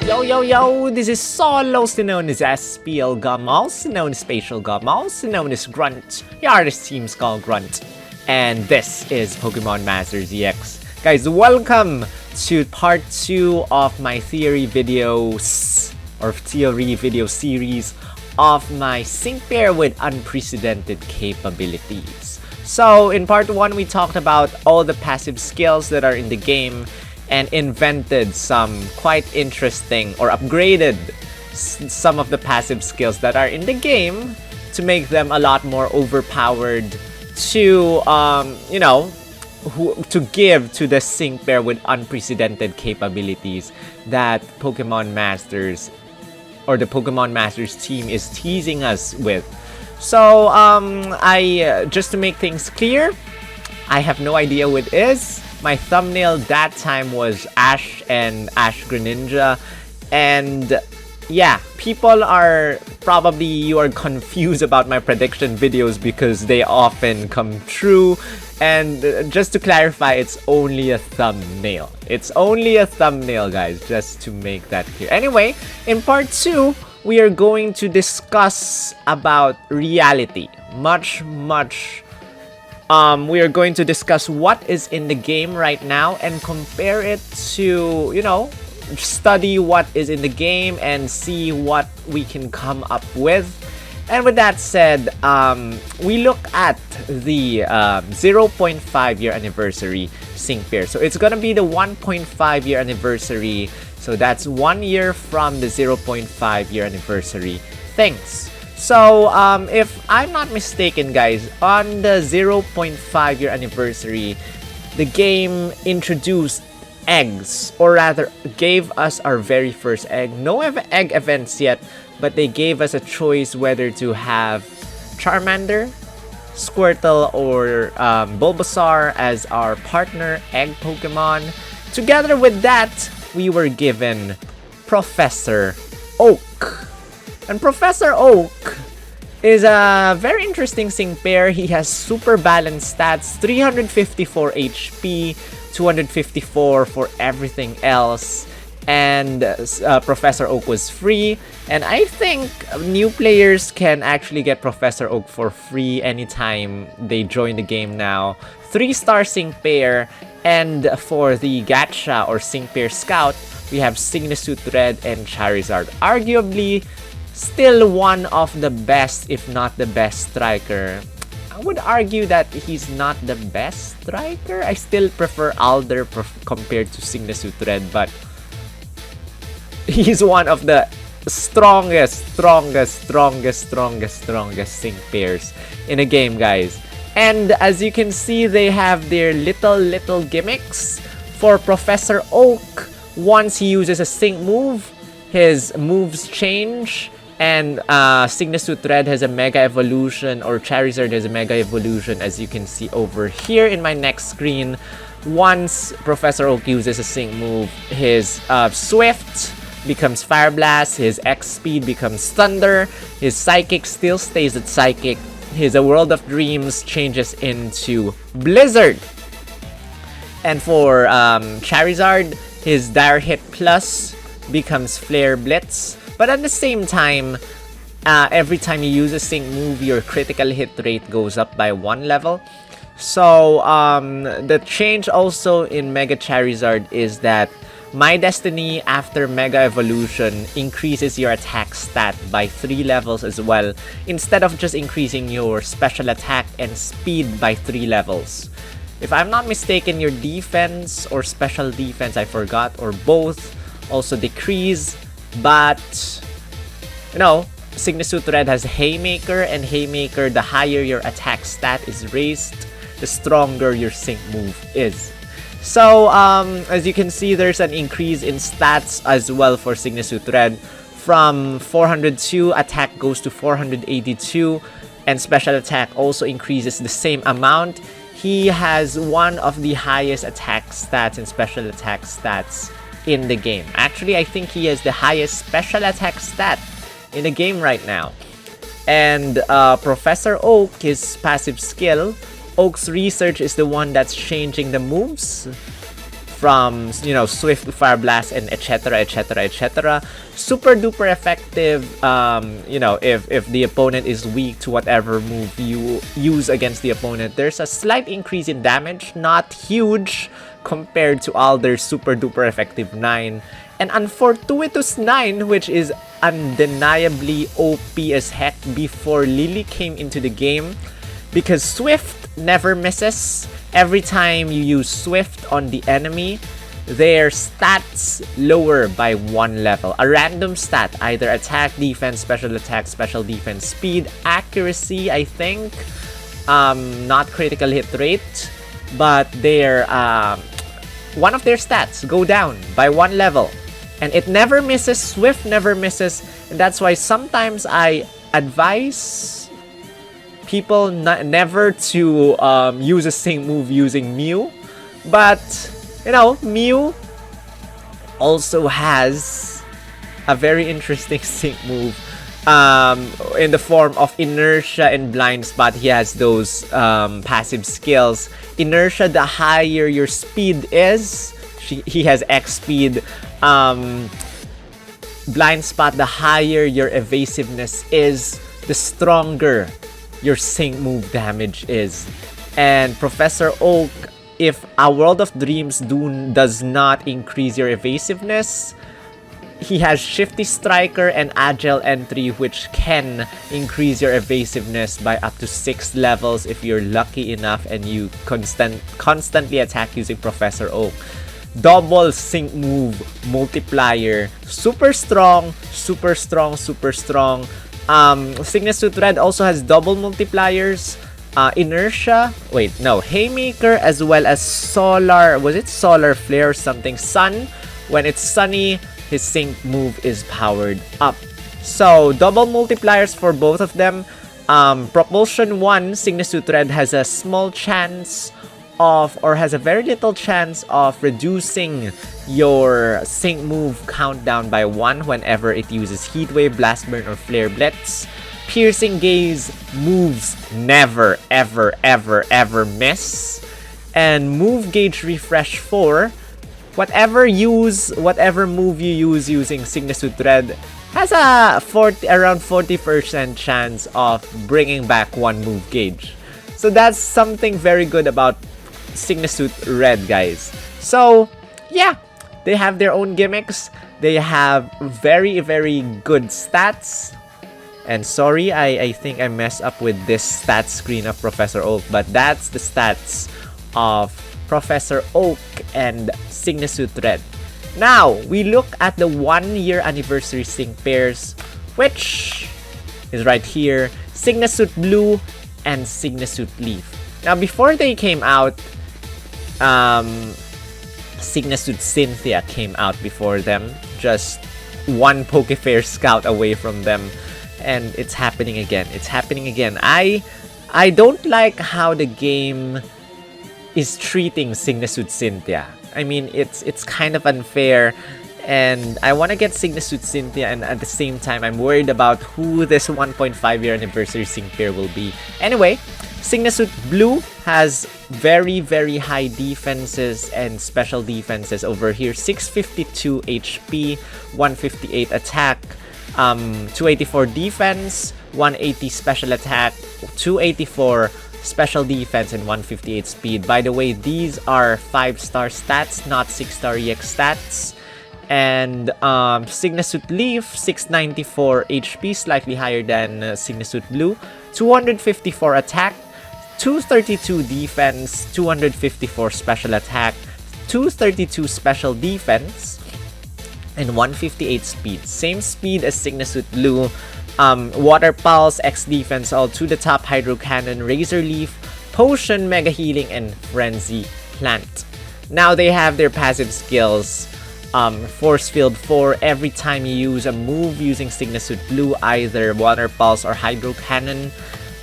Yo, this is Sol, also known as SPL Gum, also known as Spatial Gum, also known as Grunt. The artist team's called Grunt. And this is Pokemon Masters EX. Guys, welcome to part 2 of my theory video series of my sync pair with unprecedented capabilities. So in part 1, we talked about all the passive skills that are in the game and invented some quite interesting or upgraded some of the passive skills that are in the game to make them a lot more overpowered to, to give to the sync pair with unprecedented capabilities that Pokemon Masters or the Pokemon Masters team is teasing us with. So, just to make things clear, I have no idea what it is. My thumbnail that time was Ash and Ash Greninja, and yeah, people are you are confused about my prediction videos because they often come true. And just to clarify, it's only a thumbnail. It's only a thumbnail, guys, just to make that clear. Anyway, in part 2, we are going to discuss about reality. We are going to discuss what is in the game right now and compare it to, study what is in the game and see what we can come up with. And with that said, we look at the 0.5 year anniversary sync pair. So it's gonna be the 1.5 year anniversary. So that's 1 year from the 0.5 year anniversary. Thanks. So, if I'm not mistaken, guys, on the 0.5 year anniversary, the game introduced eggs, or rather, gave us our very first egg. No egg events yet, but they gave us a choice whether to have Charmander, Squirtle, or Bulbasaur as our partner egg Pokemon. Together with that, we were given Professor Oak. And Professor Oak is a very interesting sync pair. He has super balanced stats, 354 HP, 254 for everything else. And Professor Oak was free. And I think new players can actually get Professor Oak for free anytime they join the game now. 3-star sync pair. And for the Gacha or sync pair scout, we have Signesuit Red and Charizard. Arguably, still one of the best, if not the best striker. I would argue that he's not the best striker. I still prefer Alder compared to Signesuit Red, but he's one of the strongest sync pairs in a game, guys. And as you can see, they have their little gimmicks. For Professor Oak, once he uses a sync move, his moves change. And Signesuit Red has a Mega Evolution, or Charizard has a Mega Evolution, as you can see over here in my next screen. Once Professor Oak uses a sync move, his Swift becomes Fire Blast, his X Speed becomes Thunder, his Psychic still stays at Psychic, his World of Dreams changes into Blizzard. And for Charizard, his Dire Hit Plus becomes Flare Blitz. But at the same time, every time you use a sync move, your critical hit rate goes up by 1 level. So, the change also in Mega Charizard is that My Destiny after Mega Evolution increases your attack stat by 3 levels as well, instead of just increasing your special attack and speed by 3 levels. If I'm not mistaken, your defense or special defense, I forgot, or both, also decrease. But, Signesuit Red has Haymaker, and Haymaker, the higher your attack stat is raised, the stronger your sync move is. So, as you can see, there's an increase in stats as well for Signesuit Red. From 402, attack goes to 482, and special attack also increases the same amount. He has one of the highest attack stats and special attack stats in the game. Actually, I think he has the highest special attack stat in the game right now. And Professor Oak, his passive skill, Oak's Research, is the one that's changing the moves from, you know, Swift to Fire Blast and etc, etc, etc. Super duper effective, you know, if the opponent is weak to whatever move you use against the opponent. There's a slight increase in damage, not huge compared to Alder's super duper effective 9. And Unfortuitous 9, which is undeniably OP as heck before Lily came into the game, because Swift never misses. Every time you use Swift on the enemy, their stats lower by 1 level. A random stat, either attack, defense, special attack, special defense, speed, accuracy, I think. Not critical hit rate, but their one of their stats go down by 1 level. And it never misses, Swift never misses, and that's why sometimes I advise people never to use a sync move using Mew. But, you know, Mew also has a very interesting sync move in the form of Inertia and Blind Spot. He has those passive skills. Inertia, the higher your speed is, he has X speed. Blind Spot, the higher your evasiveness is, the stronger your sync move damage is. And Professor Oak, if a World of Dreams does not increase your evasiveness, he has Shifty Striker and Agile Entry, which can increase your evasiveness by up to 6 levels if you're lucky enough and you constantly attack using Professor Oak. Double sync move multiplier, super strong, super strong, super strong. Cygnus Suit Red also has double multipliers. Inertia, wait, no, Haymaker, as well as Solar, was it Solar Flare or something? Sun, when it's sunny, his sync move is powered up. So, double multipliers for both of them. Propulsion 1, Cygnus Suit Red has a small chance of, or has a very little chance of reducing your sync move countdown by 1 whenever it uses Heat Wave, Blast Burn, or Flare Blitz. Piercing Gaze moves never, ever, ever, ever miss. And Move Gauge Refresh 4, whatever move you use using Cygnus Suit Red has a around 40% chance of bringing back 1 move gauge. So that's something very good about Cygnus Suit Red, guys. So yeah, they have their own gimmicks. They have very, very good stats. And sorry, I think I messed up with this stats screen of Professor Oak, but that's the stats of Professor Oak and Cygnus Suit Red. Now, we look at the 1-year anniversary sync pairs, which is right here, Cygnus Suit Blue and Cygnus Suit Leaf. Now, before they came out, Cygnus Suit Cynthia came out before them, just one Pokefair Scout away from them, and it's happening again. It's happening again. I don't like how the game is treating Cygnus Suit Cynthia. I mean, it's kind of unfair, and I want to get Cygnus Suit Cynthia, and at the same time, I'm worried about who this 1.5-year anniversary sync pair will be. Anyway, Cygnus Suit Blue has very, very high defenses and special defenses over here. 652 HP, 158 attack, 284 defense, 180 special attack, 284 special defense, and 158 speed. By the way, these are 5-star stats, not 6-star EX stats. And Cygnus Suit Leaf, 694 HP, slightly higher than Cygnus Suit Blue, 254 attack, 232 defense, 254 special attack, 232 special defense, and 158 speed. Same speed as Cygnus Suit Blue. Water Pulse, X Defense, all to the top, Hydro Cannon, Razor Leaf, Potion, Mega Healing, and Frenzy Plant. Now they have their passive skills. Force Field 4, every time you use a move using Cygnus Suit Blue, either Water Pulse or Hydro Cannon,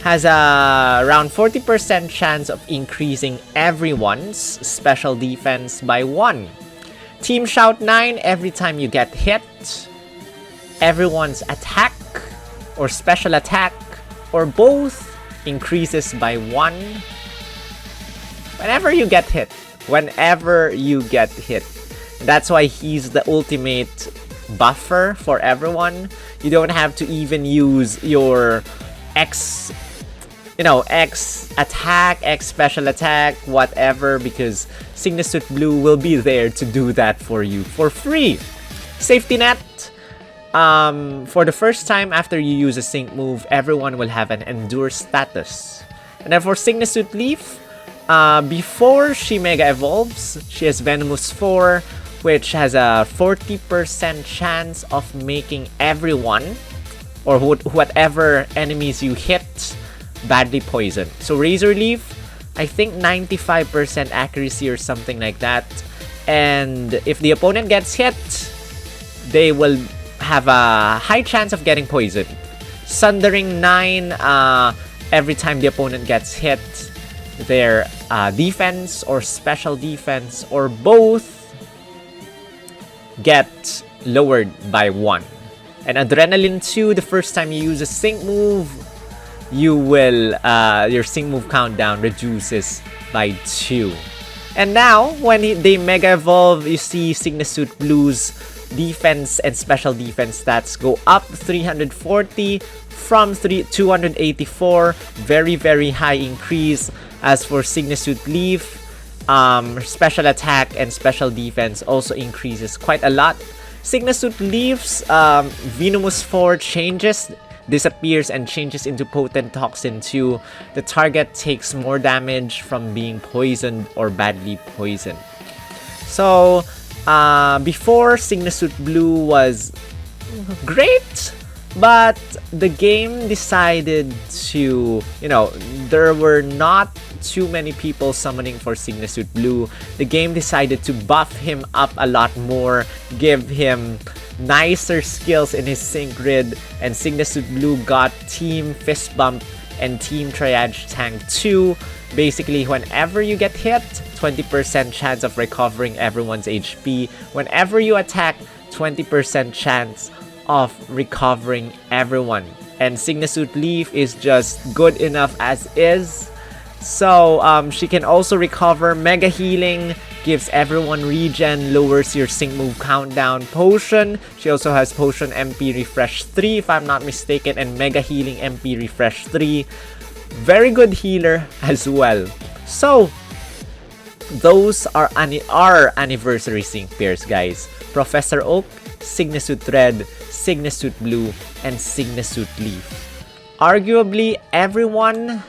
has a around 40% chance of increasing everyone's special defense by 1. Team Shout 9, every time you get hit, everyone's attack or special attack or both increases by 1 whenever you get hit. whenever you get hit. That's why he's the ultimate buffer for everyone. You don't have to even use your X, X attack, X special attack, whatever, because Signature Blue will be there to do that for you for free. Safety net. For the first time after you use a sync move, everyone will have an Endure status. And then for Signature Leaf, before she Mega Evolves, she has Venomous 4, which has a 40% chance of making everyone, or whatever enemies you hit, badly poisoned. So Razor Leaf, I think 95% accuracy or something like that. And if the opponent gets hit, they will have a high chance of getting poisoned. Sundering 9, every time the opponent gets hit, their defense or special defense or both get lowered by 1. And Adrenaline 2, the first time you use a sync move, you will your sync move countdown reduces by 2. And now when they Mega Evolve, you see Signature Blue's defense and special defense stats go up 340 from 284. Very, very high increase. As for Signature Leaf, special attack and special defense also increases quite a lot. Signature Leaf's Venomous 4 disappears and changes into Potent Toxin 2. The target takes more damage from being poisoned or badly poisoned. So, before, Signature Blue was great, but the game decided to, there were not too many people summoning for Signature Blue. The game decided to buff him up a lot more, give him nicer skills in his sync grid, and Signature Blue got Team Fist Bump and Team Triage Tank 2. Basically, whenever you get hit, 20% chance of recovering everyone's HP. Whenever you attack, 20% chance of recovering everyone. And Signature Leaf is just good enough as is. So, she can also recover. Mega Healing gives everyone regen, lowers your sync move countdown. Potion, she also has Potion MP Refresh 3 if I'm not mistaken, and Mega Healing MP Refresh 3. Very good healer as well. So, those are our anniversary sync pairs, guys. Professor Oak, Signature Red, Signature Blue, and Signature Leaf. Arguably, everyone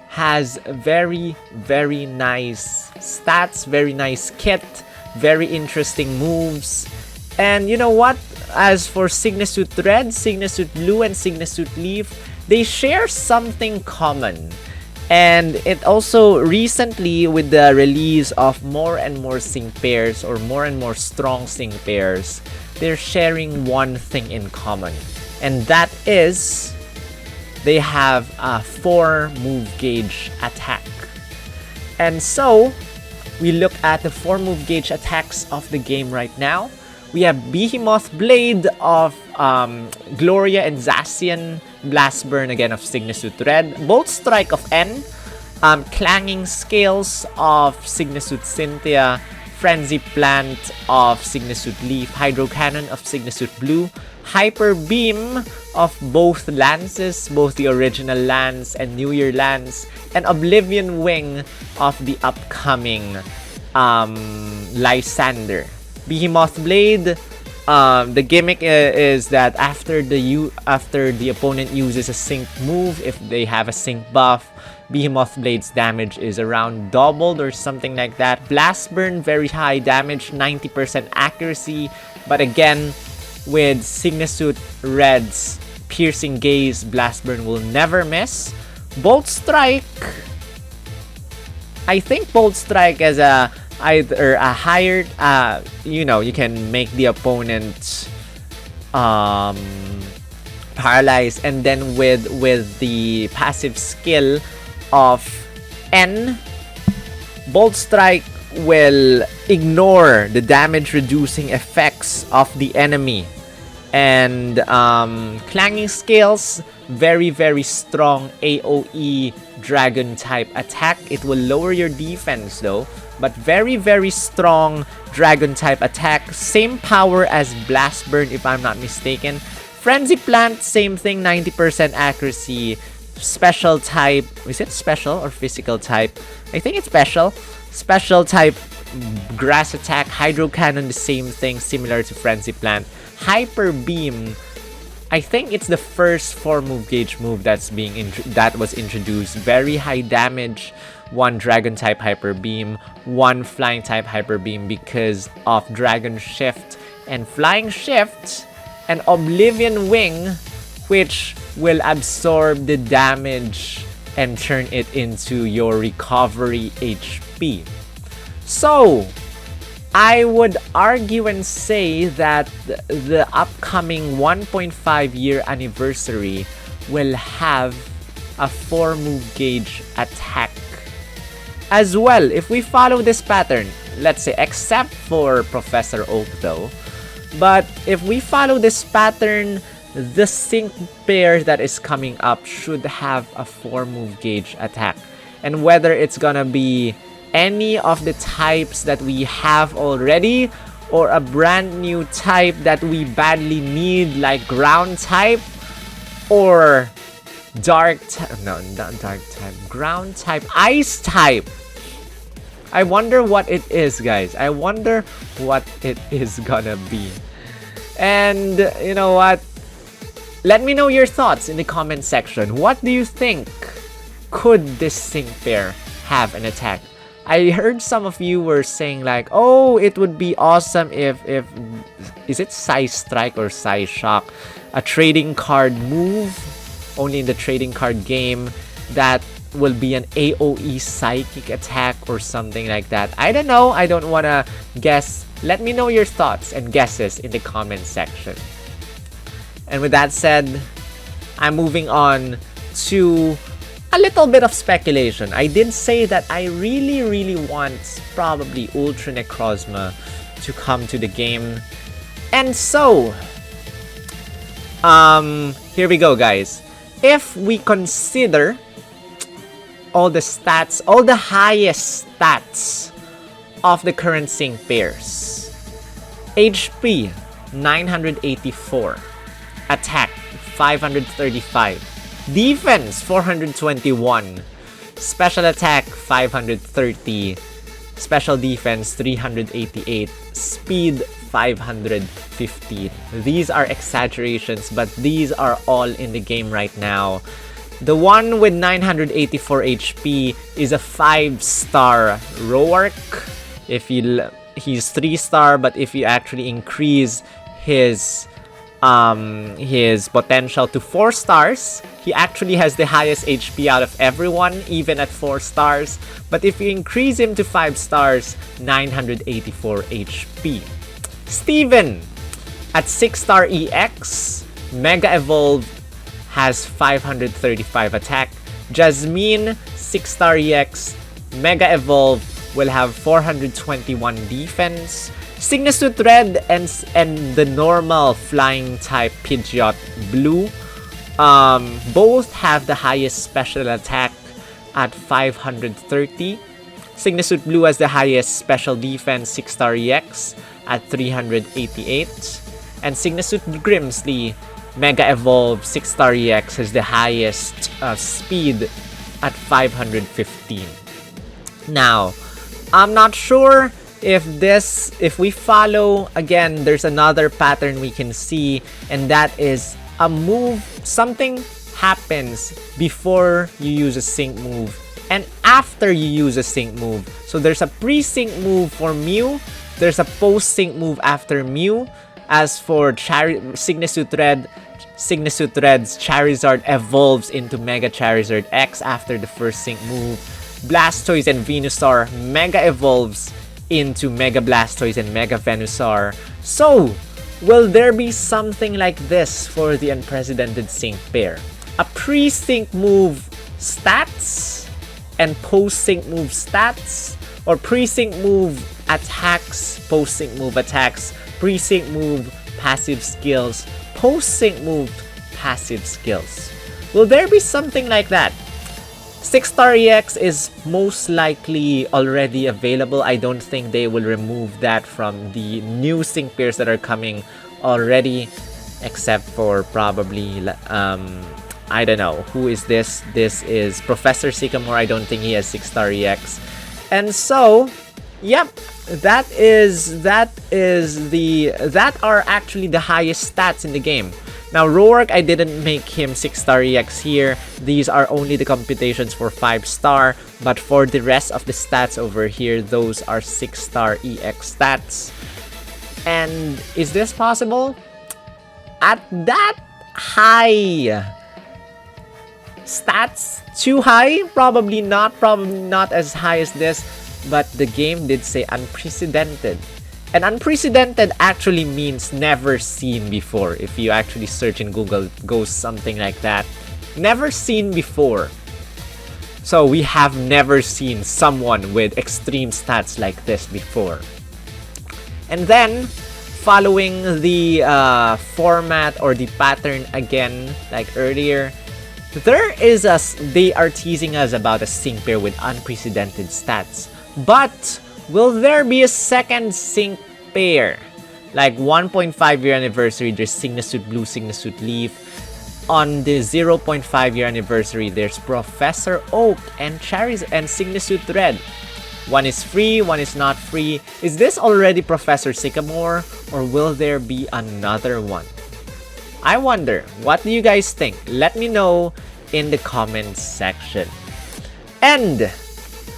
has very, very nice stats, very nice kit, very interesting moves. And you know what? As for Signature Red, Signature Blue, and Signature Leaf, they share something common. And it also recently, with the release of more and more sync pairs or more and more strong sync pairs, they're sharing one thing in common. And that is they have a 4 move gauge attack. And so, we look at the 4 move gauge attacks of the game right now. We have Behemoth Blade of Gloria and Zacian, Blast Burn again of Signature Red, Bolt Strike of N, Clanging Scales of Signature Cynthia, Frenzy Plant of Signature Leaf, Hydro Cannon of Signature Blue, Hyper Beam of both lances, both the original lance and New Year lance, and Oblivion Wing of the upcoming Lysander. Behemoth Blade, the gimmick is that after the opponent uses a sync move, if they have a sync buff, Behemoth Blade's damage is around doubled or something like that. Blast Burn, very high damage, 90% accuracy, but again, with Signature Red's Piercing Gaze, Blast Burn will never miss. Bolt Strike, I think Bolt Strike is either a higher, you can make the opponent paralyzed, and then with the passive skill of N, Bolt Strike will ignore the damage reducing effects of the enemy. And Clanging Scales, very, very strong AoE dragon type attack. It will lower your defense though, but very, very strong dragon type attack. Same power as Blast Burn if I'm not mistaken. Frenzy Plant, same thing, 90% accuracy. Special type, is it special or physical type? I think it's special. Special type grass attack. Hydro Cannon, the same thing, similar to Frenzy Plant. Hyper Beam, I think it's the first 4-move gauge move that was introduced. Very high damage. 1 dragon type Hyper Beam, 1 flying type Hyper Beam because of Dragon Shift and Flying Shift, and Oblivion Wing, which will absorb the damage and turn it into your recovery HP. So, I would argue and say that the upcoming 1.5 year anniversary will have a 4-move gauge attack. As well, if we follow this pattern, let's say, except for Professor Oak though, but if we follow this pattern, the sync pair that is coming up should have a 4-move gauge attack. And whether it's gonna be any of the types that we have already or a brand new type that we badly need, like ground type or dark type, no, not dark type, ground type, ice type. I wonder what it is, guys. I wonder what it is gonna be. And you know what? Let me know your thoughts in the comment section. What do you think? Could this sync pair have an attack? I heard some of you were saying like, oh, it would be awesome if is it Psy Strike or Psy Shock, a trading card move only in the trading card game that will be an AoE psychic attack or something like that. I don't know. I don't want to guess. Let me know your thoughts and guesses in the comment section. And with that said, I'm moving on to a little bit of speculation. I did say that I really want probably Ultra Necrozma to come to the game. And so, here we go, guys. If we consider all the stats, all the highest stats of the current sync pairs. HP, 984. Attack, 535. Defense, 421. Special attack, 530. Special defense, 388. Speed, 515. These are exaggerations, but these are all in the game right now. The one with 984 HP is a 5-star Roark. He's 3-star, but if you actually increase his potential to 4 stars, he actually has the highest HP out of everyone, even at 4 stars. But if you increase him to 5 stars, 984 HP. Steven, at 6-star EX, Mega Evolved, has 535 attack. Jasmine, 6-star EX, Mega Evolve, will have 421 defense. Cygnus Red and the normal flying type Pidgeot Blue both have the highest special attack at 530. Cygnus Blue has the highest special defense, 6-star EX, at 388. And Cygnus Grimsley Mega Evolve 6-star EX has the highest speed at 515. Now, I'm not sure if we follow, again, there's another pattern we can see, and that is a move, something happens before you use a sync move and after you use a sync move. So there's a pre-sync move for Mew, there's a post-sync move after Mew. As for Cygnus Red's Charizard evolves into Mega Charizard X after the first sync move. Blastoise and Venusaur Mega evolves into Mega Blastoise and Mega Venusaur. So, will there be something like this for the unprecedented sync pair? A pre-sync move stats and post-sync move stats? Or pre-sync move attacks, post-sync move attacks, pre-sync move passive skills, post-sync move passive skills? Will there be something like that? 6-star EX is most likely already available. I don't think they will remove that from the new sync pairs that are coming already, except for probably I don't know who is this. This is Professor Sycamore. I don't think he has 6-star EX. And so, yep, that are actually the highest stats in the game. Now, Roark, I didn't make him 6-star EX here. These are only the computations for 5-star. But for the rest of the stats over here, those are 6-star EX stats. And is this possible? At that high stats? Too high? Probably not as high as this. But the game did say unprecedented. And unprecedented actually means never seen before. If you actually search in Google, it goes something like that. Never seen before. So we have never seen someone with extreme stats like this before. And then, following the format or the pattern again, like earlier, they are teasing us about a sync pair with unprecedented stats. But will there be a second sync pair? Like 1.5 year anniversary, there's Signasuit Blue, Signasuit Leaf. On the 0.5 year anniversary, there's Professor Oak and Signasuit Red. One is free, one is not free. Is this already Professor Sycamore, or will there be another one? I wonder, what do you guys think? Let me know in the comments section. And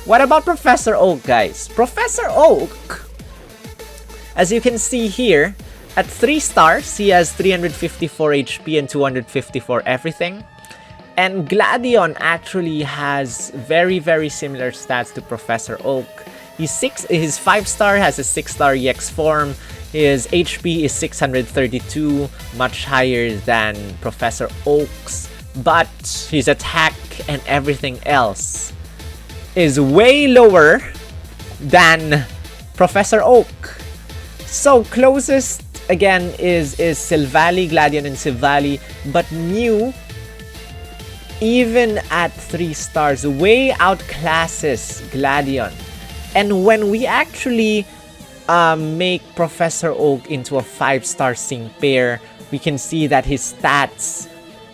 what about Professor Oak, guys? Professor Oak, as you can see here, at 3 stars, he has 354 HP and 254 everything. And Gladion actually has very, very similar stats to Professor Oak. His 5-star has a 6-star EX form. His HP is 632, much higher than Professor Oak's. But his attack and everything else is way lower than Professor Oak. So closest again is Silvally, Gladion and Silvally, but Mew, even at 3 stars, way outclasses Gladion. And when we actually make Professor Oak into a 5-star sync pair, we can see that his stats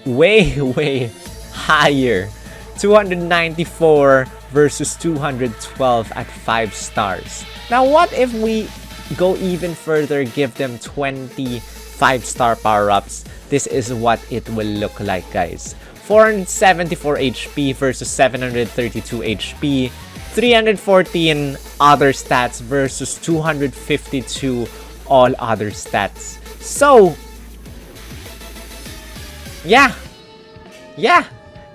way higher. 294 versus 212 at 5 stars. Now what if we go even further, give them 20 5-star power-ups? This is what it will look like, guys. 474 HP versus 732 HP. 314 other stats versus 252 all other stats. So, yeah,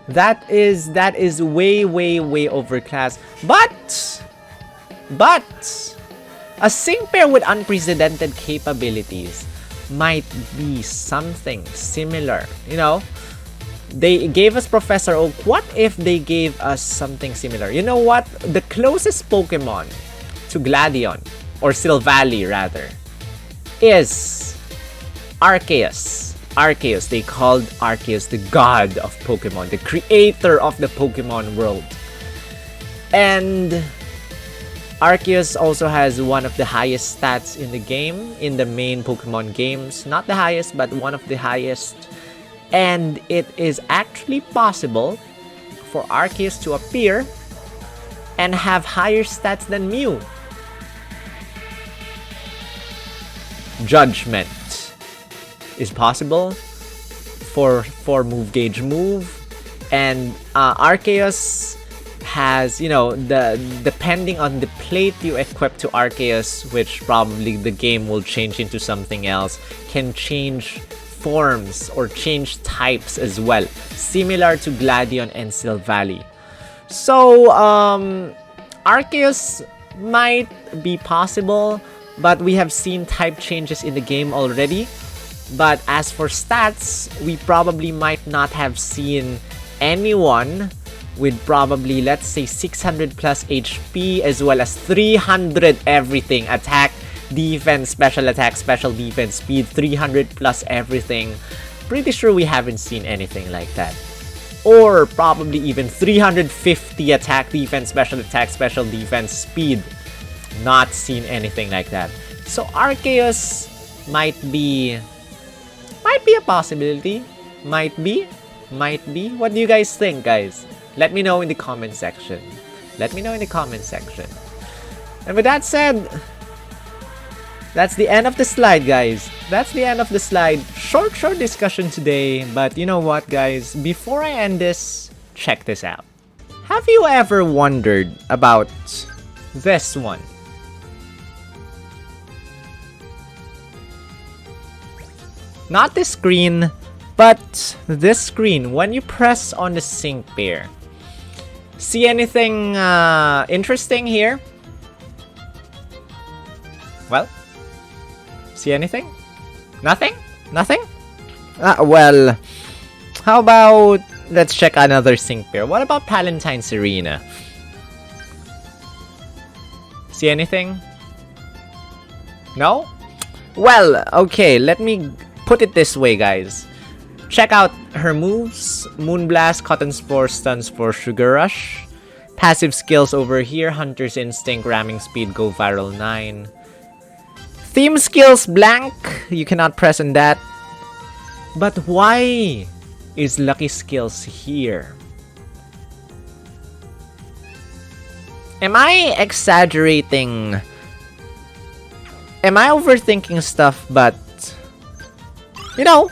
that is way overclass. But a sync pair with unprecedented capabilities might be something similar. You know, they gave us Professor Oak. What if they gave us something similar? You know what? The closest Pokemon to Gladion, or Silvally rather, is Arceus. Arceus, they called Arceus the god of Pokemon, the creator of the Pokemon world. And Arceus also has one of the highest stats in the game, in the main Pokemon games. Not the highest, but one of the highest. And it is actually possible for Arceus to appear and have higher stats than Mew. Judgment is possible for move gauge move, and Arceus has, you know, depending on the plate you equip to Arceus, which probably the game will change into something else, can change forms or change types as well, similar to Gladion and Silvally. So Arceus might be possible, but we have seen type changes in the game already. But as for stats, we probably might not have seen anyone with probably, let's say, 600 plus HP as well as 300 everything. Attack, defense, special attack, special defense, speed, 300 plus everything. Pretty sure we haven't seen anything like that. or probably even 350 attack, defense, special attack, special defense, speed. Not seen anything like that. So Arceus might be a possibility. Might be. What do you guys think, guys? Let me know in the comment section. And with that said, that's the end of the slide, guys. Short discussion today. But you know what, guys? Before I end this, check this out. Have you ever wondered about this one? Not this screen, but this screen. When you press on the sync pair, see anything interesting here? Well, see anything? Nothing? Well, how about let's check another sync pair. What about Palantine Serena? See anything? No? Well, okay, let me put it this way, guys. Check out her moves. Moonblast, Cotton Spore, Stun Spore, Sugar Rush. Passive skills over here. Hunter's Instinct, Ramming Speed, Go Viral 9. Theme skills blank. You cannot press on that. But why is Lucky Skills here? Am I exaggerating? Am I overthinking stuff? But you know,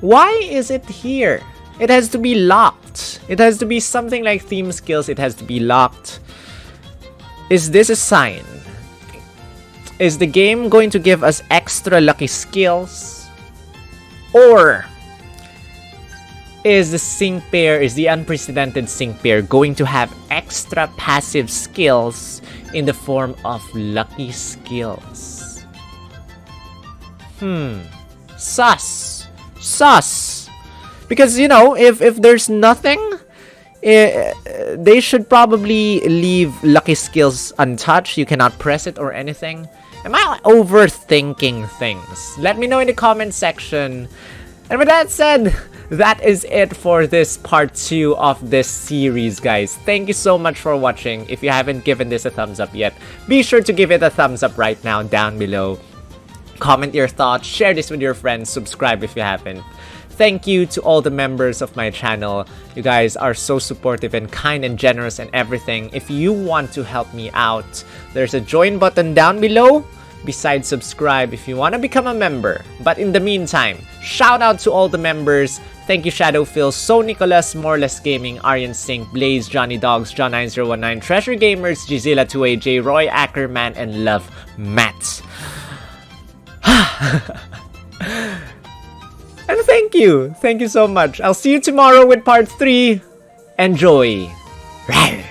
why is it here? It has to be locked. It has to be something like theme skills. It has to be locked. Is this a sign? Is the game going to give us extra lucky skills? Or is the unprecedented sync pair going to have extra passive skills in the form of lucky skills? Sus. Because, you know, if there's nothing, they should probably leave lucky skills untouched. You cannot press it or anything. Am I overthinking things? Let me know in the comment section. And with that said, that is it for this part 2 of this series, guys. Thank you so much for watching. If you haven't given this a thumbs up yet, be sure to give it a thumbs up right now down below. Comment your thoughts, share this with your friends, subscribe if you haven't. Thank you to all the members of my channel. You guys are so supportive and kind and generous and everything. If you want to help me out, there's a join button down below. Besides subscribe if you want to become a member. But in the meantime, shout out to all the members. Thank you Shadowphil, So Nicholas, Moreless Gaming, Aryan Sink, Blaze, Johnny Dogs, John9019, Treasure Gamers, Gizilla2AJ, Roy Ackerman, and Love Matt. And thank you so much. I'll see you tomorrow with part 3. Enjoy. Rawr.